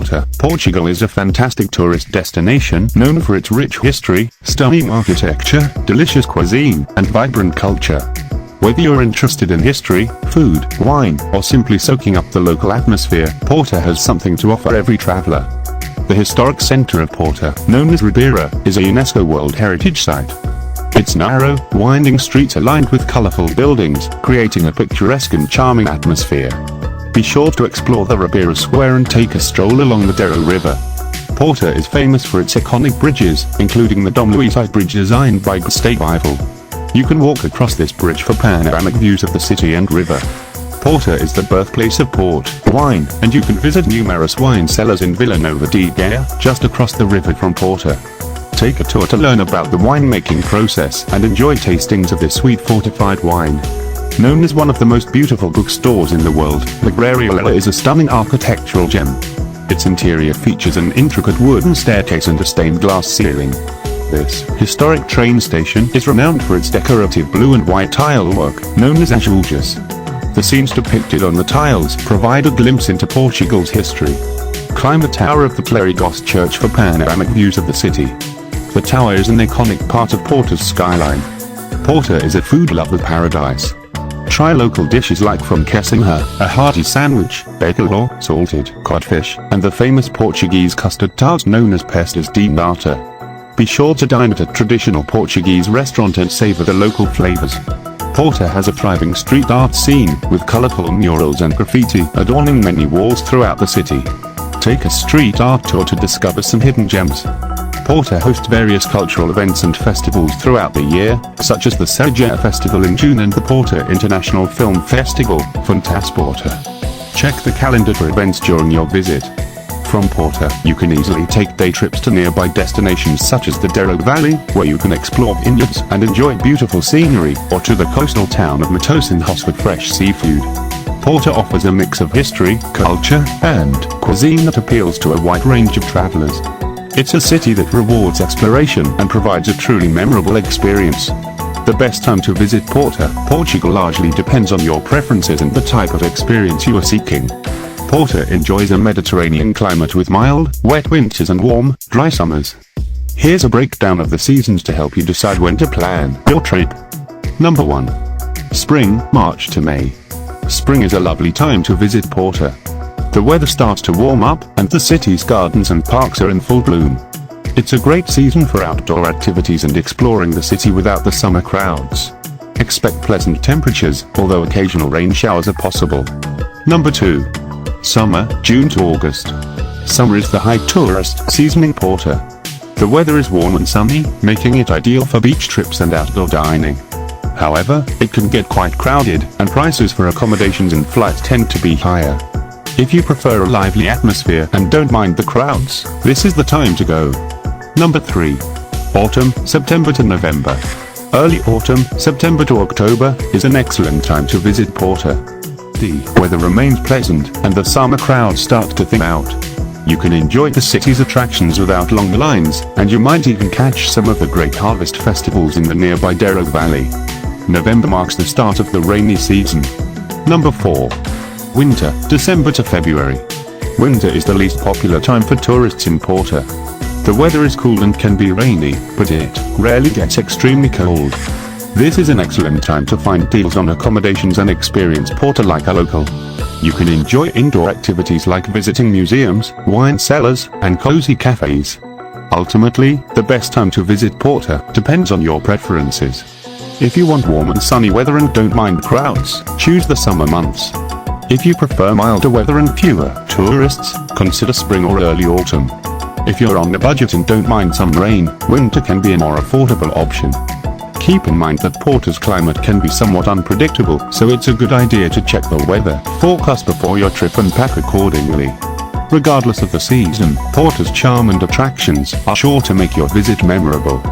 Porto, Portugal is a fantastic tourist destination known for its rich history, stunning architecture, delicious cuisine, and vibrant culture. Whether you're interested in history, food, wine, or simply soaking up the local atmosphere, Porto has something to offer every traveler. The historic center of Porto, known as Ribeira, is a UNESCO World Heritage Site. Its narrow, winding streets are lined with colorful buildings, creating a picturesque and charming atmosphere. Be sure to explore the Ribeira Square and take a stroll along the Douro River. Porto is famous for its iconic bridges, including the Dom Luís I Bridge designed by Gustave Eiffel. You can walk across this bridge for panoramic views of the city and river. Porto is the birthplace of port, wine, and you can visit numerous wine cellars in Vila Nova de Gaia, just across the river from Porto. Take a tour to learn about the winemaking process and enjoy tastings of this sweet fortified wine. Known as one of the most beautiful bookstores in the world, the Librairie is a stunning architectural gem. Its interior features an intricate wooden staircase and a stained glass ceiling. This historic train station is renowned for its decorative blue and white tile work, known as azulejas. The scenes depicted on the tiles provide a glimpse into Portugal's history. Climb the tower of the Clérigos Church for panoramic views of the city. The tower is an iconic part of Porto's skyline. Porto is a food lover's paradise. Try local dishes like from quesinha, a hearty sandwich, bacalhau, salted codfish, and the famous Portuguese custard tart known as pastas de nata. Be sure to dine at a traditional Portuguese restaurant and savor the local flavors. Porto has a thriving street art scene, with colorful murals and graffiti adorning many walls throughout the city. Take a street art tour to discover some hidden gems. Porto hosts various cultural events and festivals throughout the year, such as the Serra Festival in June and the Porto International Film Festival, Fantasporta. Check the calendar for events during your visit. From Porto, you can easily take day trips to nearby destinations such as the Douro Valley, where you can explore vineyards and enjoy beautiful scenery, or to the coastal town of Matosinhos with fresh seafood. Porto offers a mix of history, culture, and cuisine that appeals to a wide range of travelers. It's a city that rewards exploration and provides a truly memorable experience. The best time to visit Porto, Portugal largely depends on your preferences and the type of experience you are seeking. Porto enjoys a Mediterranean climate with mild, wet winters and warm, dry summers. Here's a breakdown of the seasons to help you decide when to plan your trip. Number 1. Spring, March to May. Spring is a lovely time to visit Porto. The weather starts to warm up, and the city's gardens and parks are in full bloom. It's a great season for outdoor activities and exploring the city without the summer crowds. Expect pleasant temperatures, although occasional rain showers are possible. Number 2. Summer, June to August. Summer is the high tourist season in Porto. The weather is warm and sunny, making it ideal for beach trips and outdoor dining. However, it can get quite crowded, and prices for accommodations and flights tend to be higher. If you prefer a lively atmosphere and don't mind the crowds, this is the time to go. Number 3. Autumn, September to November. Early autumn, September to October, is an excellent time to visit Porto. The weather remains pleasant, and the summer crowds start to thin out. You can enjoy the city's attractions without long lines, and you might even catch some of the great harvest festivals in the nearby Douro Valley. November marks the start of the rainy season. Number 4. Winter, December to February. Winter is the least popular time for tourists in Porto. The weather is cool and can be rainy, but it rarely gets extremely cold. This is an excellent time to find deals on accommodations and experience Porto like a local. You can enjoy indoor activities like visiting museums, wine cellars, and cozy cafes. Ultimately, the best time to visit Porto depends on your preferences. If you want warm and sunny weather and don't mind crowds, choose the summer months. If you prefer milder weather and fewer tourists, consider spring or early autumn. If you're on a budget and don't mind some rain, winter can be a more affordable option. Keep in mind that Porto's climate can be somewhat unpredictable, so it's a good idea to check the weather forecast before your trip and pack accordingly. Regardless of the season, Porto's charm and attractions are sure to make your visit memorable.